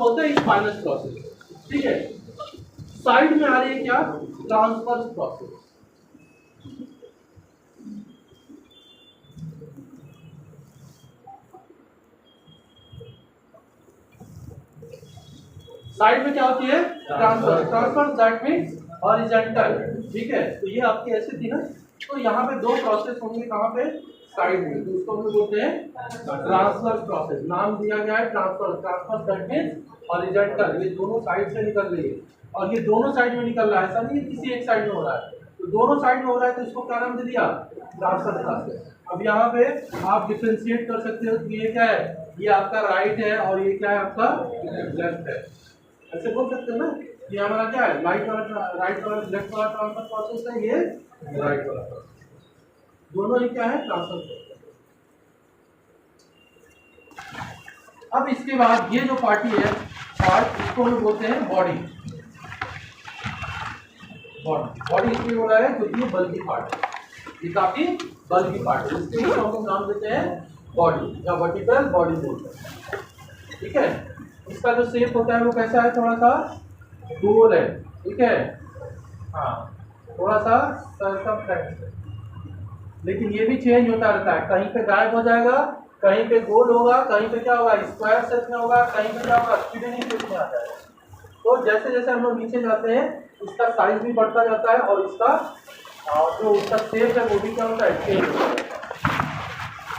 बोलते हैं spinous process, ठीक है। साइड में आ रही है क्या, ट्रांसवर्स प्रोसेस। साइड में क्या होती है, transverse. Transverse that means horizontal, ठीक है। तो ये आपकी ऐसे थी ना, तो यहाँ पे दो प्रोसेस होंगे, कहाँ पे, साइड में, तो उसको हम लोग बोलते हैं ट्रांसवर्स प्रोसेस। नाम दिया गया है transverse. Transverse that means horizontal, ये दोनों साइड से निकल रही है, और ये दोनों साइड में निकल रहा है, ऐसा नहीं है किसी एक साइड में हो रहा है, तो दोनों साइड में हो रहा है, तो इसको क्या नाम दे दिया, ट्रांसवर्स प्रोसेस। अब यहाँ पे आप डिफरेंशिएट कर सकते हो कि ये क्या है, ये आपका राइट है और ये क्या है, आपका लेफ्ट है। ऐसे बोल सकते हैं ना, ये हमारा क्या है, राइट वाला लेफ्ट वाला ट्रांसफर प्रोसेस है, ये राइट वाला प्रोसेस, दोनों ही क्या है, ट्रांसफर प्रोसेस। अब इसके बाद ये जो पार्टी है, पार्ट, इसको हम बोलते हैं बॉडी। बॉडी इसलिए बोला है क्योंकि ये बल्कि पार्ट है, ये काफी बल्कि पार्ट है, इसलिए हम लोग नाम देते हैं बॉडी या वर्टिकल बॉडी बोलते हैं, ठीक है। इसका जो शेप होता है वो कैसा है, थोड़ा सा गोल है, ठीक है, हाँ, थोड़ा सा सर्कमफ्लेक्स है, लेकिन ये भी चेंज होता रहता है, कहीं पे गायब हो जाएगा, कहीं पे गोल होगा, कहीं पे क्या होगा, स्क्वायर शेप में होगा, कहीं पे क्या होगा, किडनी शेप में आ जाएगा। तो जैसे जैसे हम लोग नीचे जाते हैं, इसका साइज भी बढ़ता जाता है, और इसका जो उसका शेप है वो भी क्या होता है, चेंज होता है।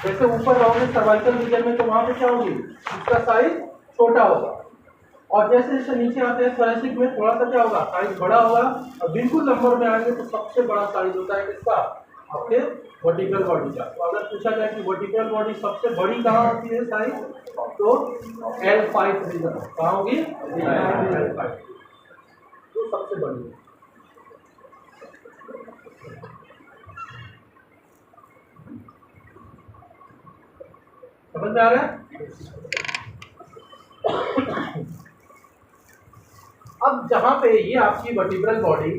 जैसे ऊपर रहोगे सर्वाइकल रीजन में, तो वहां पे क्या होगी, इसका साइज छोटा होगा, और जैसे जैसे नीचे आते हैं थोरेसिक में, थोड़ा सा क्या होगा, साइज बड़ा होगा, और बिल्कुल नंबर में आएंगे तो सबसे बड़ा साइज होता है किसका, आपके वर्टिकल बॉडी का। तो अगर पूछा जाए कि वर्टिकल बॉडी सबसे बड़ी कहाँ होती है साइज, तो L5 रीजन कहाँ होगी, L5, तो सबसे बड़ी है। समझ में आ रहा है। अब जहां पे ये आपकी वर्टिब्रल बॉडी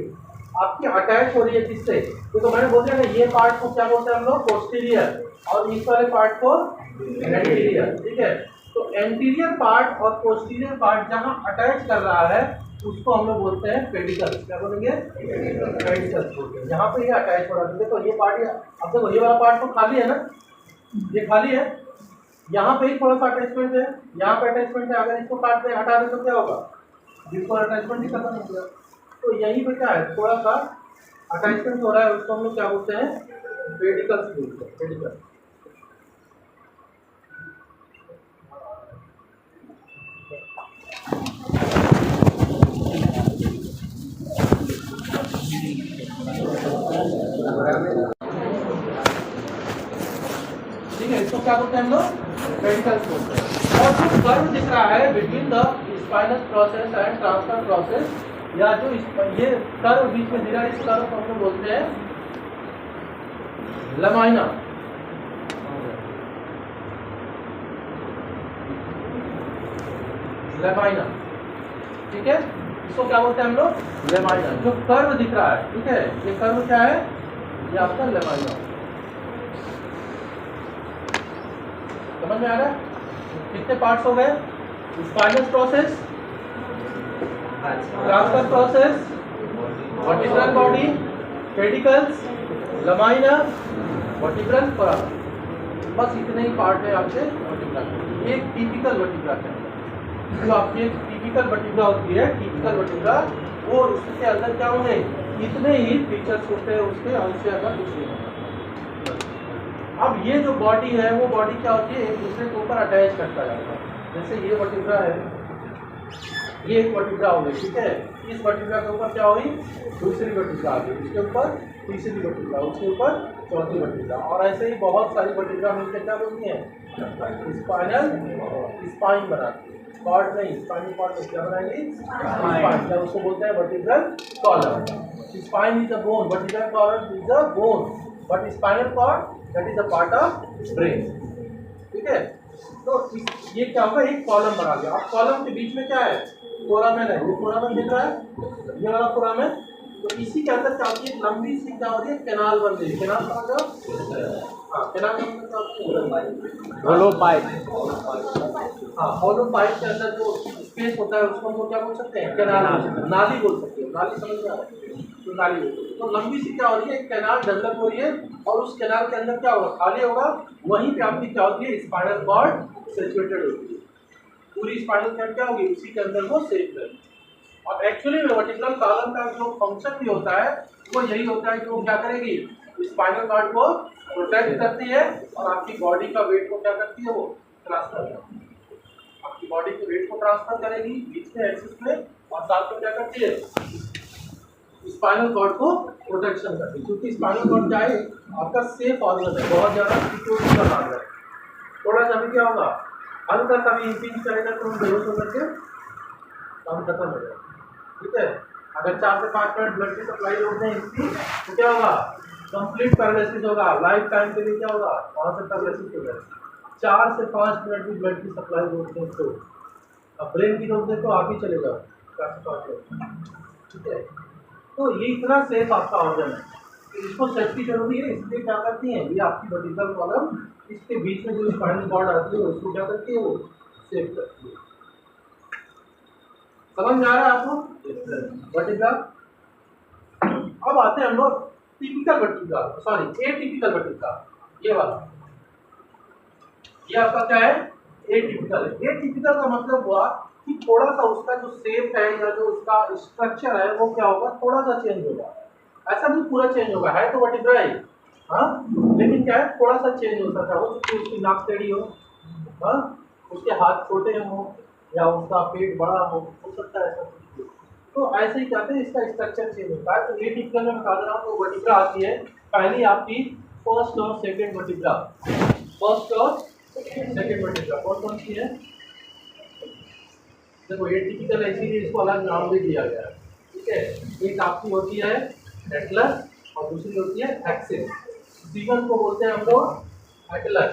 आपकी अटैच हो रही है किससे, तो मैंने बोल दिया ना, ये पार्ट को क्या बोलते हैं हम लोग, पोस्टीरियर, और इस वाले पार्ट को एंटीरियर, ठीक है। तो एंटीरियर पार्ट और पोस्टीरियर पार्ट जहां अटैच कर रहा है उसको हम लोग बोलते हैं पेडिकल। क्या बोलेंगे, पेडिकल बोलते हैं। यहाँ पे ये अटैच हो रहा है, देखो ये पार्ट, अब देखो ये वाला पार्ट तो खाली है ना, ये खाली है, यहाँ पे ही थोड़ा सा अटैचमेंट है, यहाँ पे अटैचमेंट है, अगर इसको काट दे, हटा दे तो क्या होगा, जिसको अटैचमेंट ही खत्म हो गया। तो यहीं पे क्या है, थोड़ा सा अटैचमेंट हो रहा है, उसको हम लोग क्या बोलते हैं, पेडिकल बोलते हैं, पेडिकल। ठीक है, इसको क्या बोलते हैं हम लोग, पेडिकल बोलते हैं। और जो कर्व दिख रहा है between the spinous process and transfer process, या जो ये कर्व बीच में दिख रहा है, इस कर्व को हम लोग बोलते हैं लमाइना। लेमाइना, ठीक है, इसको क्या बोलते हैं हम लोग, लेमाइना। जो कर्व दिख रहा है, ठीक है, ये कर्व क्या है, ये आपका लेमाइना। समझ में आ रहा है। कितने पार्ट्स हो गए, spinous process, transverse process, vertebral body, pedicles, lamina, vertebral foramen, बस इतने ही पार्ट है आपके वर्टिब्रल। एक टिपिकल वर्टिब्रा है, जो आपकी एक टिपिकल वर्टिब्रा होती है, टिपिकल वर्टिब्रा, वो उसके अंदर क्या होंगे, इतने ही फीचर्स होते हैं उसके, उससे अगर कुछ नहीं होता। अब ये जो बॉडी है वो बॉडी क्या होती है, एक दूसरे के ऊपर अटैच करता जाता है। जैसे ये वर्टिब्रा है, ये एक वर्टिब्रा हो गई, ठीक है, इस वर्टिब्रा के ऊपर क्या हुई, दूसरी वर्टिब्रा आ गई, उसके ऊपर तीसरी वर्टिब्रा, उसके ऊपर चौथी वर्टिब्रा, और ऐसे ही बहुत सारी वर्टिब्रा मिलकर क्या बनती है, स्पाइनल स्पाइन बनाती है। कॉर्ड नहीं, स्पाइनल कॉर्ड में क्या बनाएगी, स्पाइन, क्या उसको बोलते हैं vertebral column. Spine is a bone, vertebral column is a bone, but spinal cord that is a part of brain, ठीक है। तो ये क्या होगा, एक कॉलम बना दिया। अब कॉलम के बीच में क्या है, फोरामेन है, ये फोरामेन दिख रहा है, ये वाला फोरामेन, तो इसी के अंदर क्या होती है, लंबी सी क्या हो रही है, कैनाल बन रही है। कैनाल कहाँ का, हाँ, कैनाल का मतलब होलो पाइप, हाँ, होलो पाइप के अंदर जो स्पेस होता है उसको हम क्या बोल सकते हैं, कैनाल बोल सकते हैं, नाली बोल सकते हैं। नाली समझ में आ रहा है, तो नाली बोल सकते हैं। तो लंबी सी क्या हो रही है, कैनाल डेवलप हो रही है और उस कैनाल के अंदर क्या होगा, खाली होगा, वहीं पे आपकी क्या होती है, स्पाइनल कॉर्ड सिचुएटेड होती है। पूरी स्पाइनल कॉर्ड क्या होगी, उसी के अंदर वो सेफ रहेगी। और एक्चुअली में वर्टिब्रल कॉलम का जो फंक्शन भी होता है वो यही होता है कि वो क्या करेगी, स्पाइनल कॉर्ड को प्रोटेक्ट करती है और आपकी बॉडी का वेट को क्या करती है, वो ट्रांसफर करती है। आपकी बॉडी के वेट को ट्रांसफर करेगी बीच में एक्सिस में, और साथ में क्या करती है, स्पाइनल कॉर्ड को प्रोटेक्शन करती है। क्योंकि स्पाइनल कॉर्ड क्या है, आपका सेफ ऑर्गन है, बहुत ज़्यादा सिक्योरिटी का भाग है। थोड़ा सा भी क्या होगा, हल्का सा भी इंपिंग करेगा तो हम बेहोश होकर के काम खत्म हो जाएगा। ठीक है, अगर 4 से 5 मिनट ब्लड की सप्लाई रोक दें इसकी तो क्या होगा, कंप्लीट पैरालिसिस होगा, लाइफ टाइम के लिए क्या होगा, वहाँ से पैरालिसिस हो जाएगा। 4 से 5 मिनट भी ब्लड की सप्लाई रोक दें तो, अब ब्रेन की रोक दें तो आप ही चले जाओ 4 से 5 मिनट। ठीक है, तो ये इतना सेफ आपका ऑर्गन है, तो इसको सेफ्टी जरूरी है। इसलिए क्या करती है, ये आपकी वर्टिब्रल कॉलम इसके बीच में जो स्पाइनल कॉर्ड आती है उसको क्या करती है, वो सेफ करती है। समझ में आ रहा है आपको वर्टिब्रल? अब आते हैं हम लोग typical vertebral, sorry atypical vertebral. ये वाला, ये आपका क्या है, एटिपिकल। एटिपिकल का मतलब हुआ कि थोड़ा सा उसका जो शेप है या जो उसका स्ट्रक्चर है वो क्या होगा, थोड़ा सा चेंज होगा। ऐसा नहीं पूरा चेंज होगा, है तो वर्टिब्रा ही, हाँ, लेकिन क्या है थोड़ा सा चेंज हो सकता है। हो सकती है उसकी नाक टेढ़ी हो, हाँ, उसके हाथ छोटे हो या उसका पेट बड़ा हो सकता है ऐसा कुछ। तो ऐसे ही कहते हैं इसका स्ट्रक्चर चेंज होता है। तो एटिपिकल में बता दे रहा हूँ, तो वर्टिब्रा आती है पहली आपकी फर्स्ट और सेकेंड वर्टिब्रा। फर्स्ट और सेकेंड वर्टिब्रा कौन कौन सी है, देखो एटिपिकल है इसीलिए इसको अलग नाम भी दिया गया है। ठीक है, एक आपकी होती है एटलस और दूसरी होती है एक्सिस। C1 को बोलते हैं हम लोग एटलस,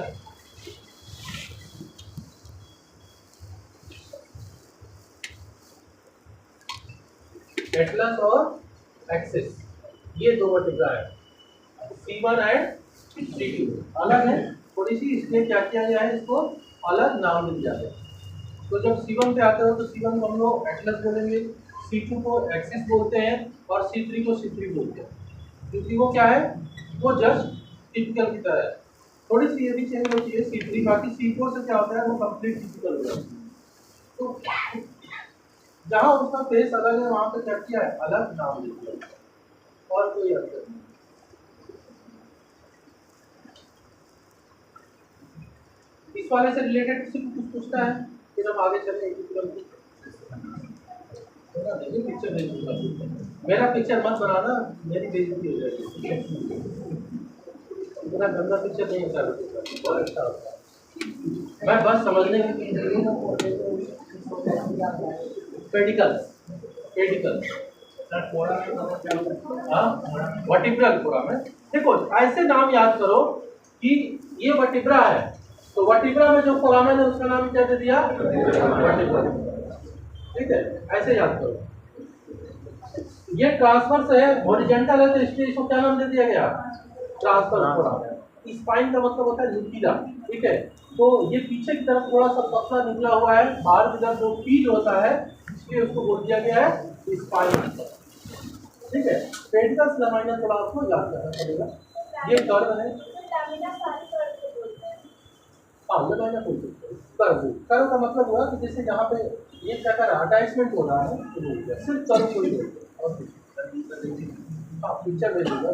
एटलस और एक्सिस, ये दो वर्टिब्रा है। C1 एंड C2 अलग है थोड़ी सी, इसलिए क्या किया गया है, इसको अलग नाम दिया गया है। तो जब C1 पे आते हो तो C1 को हम लोग एटलस बोलेंगे, C2 को एक्सिस बोलते हैं और C3 को C3 बोलते हैं। क्योंकि वो क्या है, वो जस्ट टिपिकल की तरह है, थोड़ी सी ये भी चेंज होती है C3, बाकी C4 से क्या होता है वो कंप्लीट टिपिकल हो जाता है। तो जहाँ उसका फेस अलग है वहाँ पे क्या किया है, अलग नाम दिया है, और कोई अंतर नहीं। इस वाले से रिलेटेड किसी को कुछ पूछना है, फिर हम आगे चले। नहीं पिक्चर नहीं दूंगा, मेरा पिक्चर मत बनाना, मेरी बेइज्जती हो जाएगी। इतना गंदा पिक्चर नहीं होता, बहुत अच्छा होता है। मैं बस समझने की पेडिकल, पेडिकल वर्टिब्रल पूरा में। देखो ऐसे नाम याद करो कि ये वर्टिब्रा है, तो वर्टिब्रा में जो फोरामेन है उसका नाम क्या दे दिया, वर्टिब्रा। ठीक है, ऐसे याद करो। ये ट्रांसवर्स है, हॉरिजॉन्टल है, तो इसलिए इसको क्या नाम दे दिया गया, ट्रांसवर्स फोरामेन। स्पाइन का मतलब होता है नुकीला। ठीक है, तो ये पीछे की तरफ थोड़ा सा पतला निकला हुआ है, बाहर की तरफ जो फील होता है इसलिए उसको बोल दिया गया है स्पाइन। ठीक है, पेडिकल्स लमाइना थोड़ा आपको याद करना पड़ेगा। ये कर्व है, हाँ लमाइना बोल सकते हैं। कर्व का मतलब हुआ कि जैसे यहाँ पे ये क्या कर रहा है, अटैचमेंट हो रहा है, तो सिर्फ कर्व को ही बोलते हैं और हाँ पिक्चर भेजूंगा।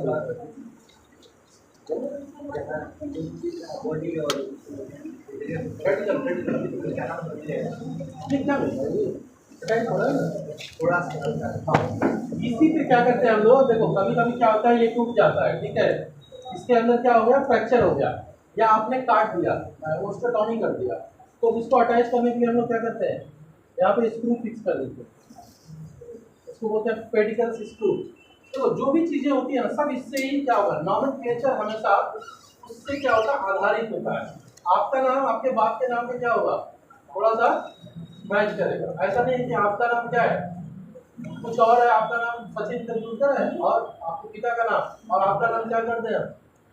थोड़ा इसी पे क्या करते हैं हम लोग, देखो कभी कभी क्या होता है ये टूट जाता है। ठीक है, इसके अंदर क्या हो गया, फ्रैक्चर हो गया या आपने काट दिया, वो उसका टॉनिंग कर दिया, तो इसको अटैच करने के लिए हम लोग क्या करते हैं, यहाँ पे स्क्रू फिक्स कर देते हैं, इसको बोलते हैं पेडिकल स्क्रू। तो जो भी चीजें होती है ना सब इससे ही क्या होगा, नॉमेनक्लेचर हमेशा उससे क्या होता है, आधारित होता है। आपका नाम आपके बाप के नाम पे क्या होगा, थोड़ा सा मैच करेगा। ऐसा नहीं है कि आपका नाम क्या है कुछ और है, आपका नाम सचिन तेंदुलकर है और आपके पिता का नाम और आपका नाम क्या करते हैं,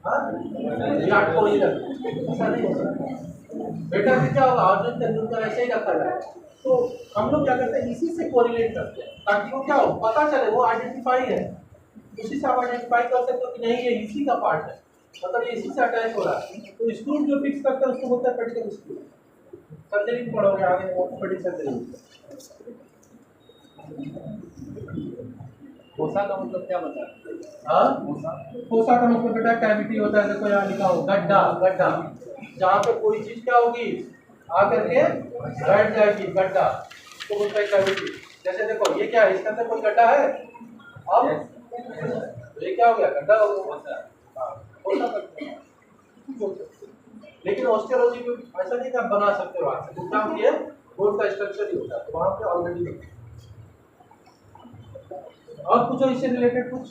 विराट कोहली, ऐसा नहीं हो सकता। बेटा फिर क्या होगा, अर्जुन तेंदुलकर ऐसे ही रखा जाए। तो हम लोग क्या करते हैं, इसी से कोरिलेट करते हैं ताकि वो क्या हो, पता चले, वो आइडेंटिफाई है, उसी से आप आइडेंटिफाई कर सकते हो कि नहीं ये इसी का पार्ट है, मतलब ये इसी से अटैच हो रहा है। तो स्क्रू जो फिक्स करते हैं उसको बोलते हैं पेडिकल स्क्रू। सर्जरी पढ़ोगे आगे, ऑर्थोपेडिक सर्जरी। फोसा का मतलब क्या बता? हाँ, फोसा का मतलब बेटा कैविटी होता है, देखो यहाँ लिखा हो गड्ढा, गड्ढा जहाँ पे कोई चीज क्या होगी, आकर के बैठ जाएगी, गड्ढा तो बोलता है कैविटी। जैसे देखो ये क्या है, इसके अंदर कोई गड्ढा है, अब ये क्या हो गया, गड्ढा हो गया। हाँ, फोसा करते हैं। लेकिन ऑस्टियोलॉजी में ऐसा नहीं कि आप बना सकते हो वहां से, तो क्या होती है, बोन का स्ट्रक्चर ही होता है, तो वहां पे ऑलरेडी। और कुछ इससे रिलेटेड कुछ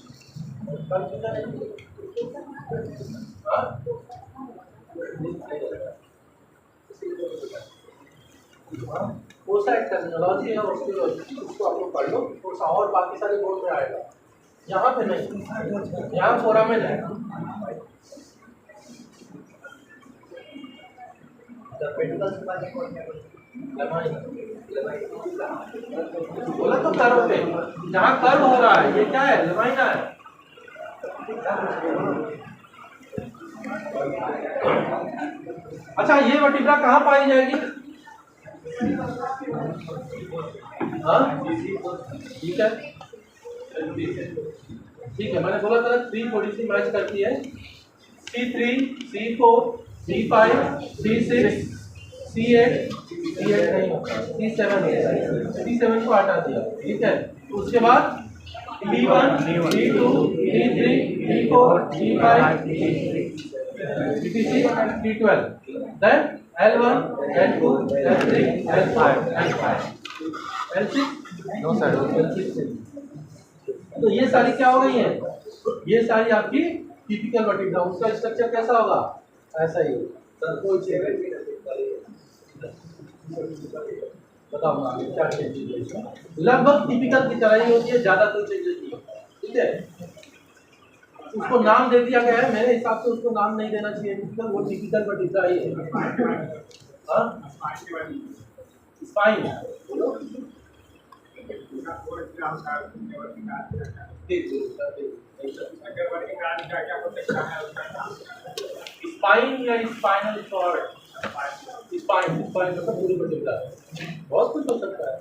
कंफ्यूजन है? हाँ? फोसा एक टर्मिनोलॉजी है ऑस्टियोलॉजी, उसको आप लोग पढ़ लो, फोसा और बाकी सारे बोर्ड में आएगा, यहाँ पे नहीं, यहाँ फोरामेन है। बोला तो कर्व पे, जहाँ कर्व हो रहा है ये क्या है, लमाइना है। अच्छा, ये वर्टिब्रा कहाँ पाई जाएगी? हाँ ठीक है, ठीक है, मैंने बोला था 3 थोड़ी सी मैच करती है, C3, C4, C5, C6, C8, C8 नहीं होता, C7 है, C7 को हटा दिया, ठीक है। उसके बाद D1, D2, D3, D4, D5, D6, D12, then L1, L2, L3, L4, L5, L6, no sir. L6। तो ये सारी क्या हो गई है, ये सारी आपकी टिपिकल वर्टिब्रा। उसका स्ट्रक्चर कैसा होगा, ऐसा ही सर, कोई चेंज बताओ ना क्या चेंजेस है इसमें, लगभग टिपिकल की तरह ही होती है, ज्यादा कोई चेंजेस नहीं होता, ठीक है। उसको नाम दे दिया गया है, मेरे हिसाब से उसको नाम नहीं देना चाहिए, टिपिकल, वो टिपिकल वर्टिब्रा ही है। हाँ, स्पाइन स्पाइन या स्पाइनल कॉर्ड, स्पाइन, स्पाइन मतलब पूरी वर्टिब्रा, बहुत कुछ हो सकता है।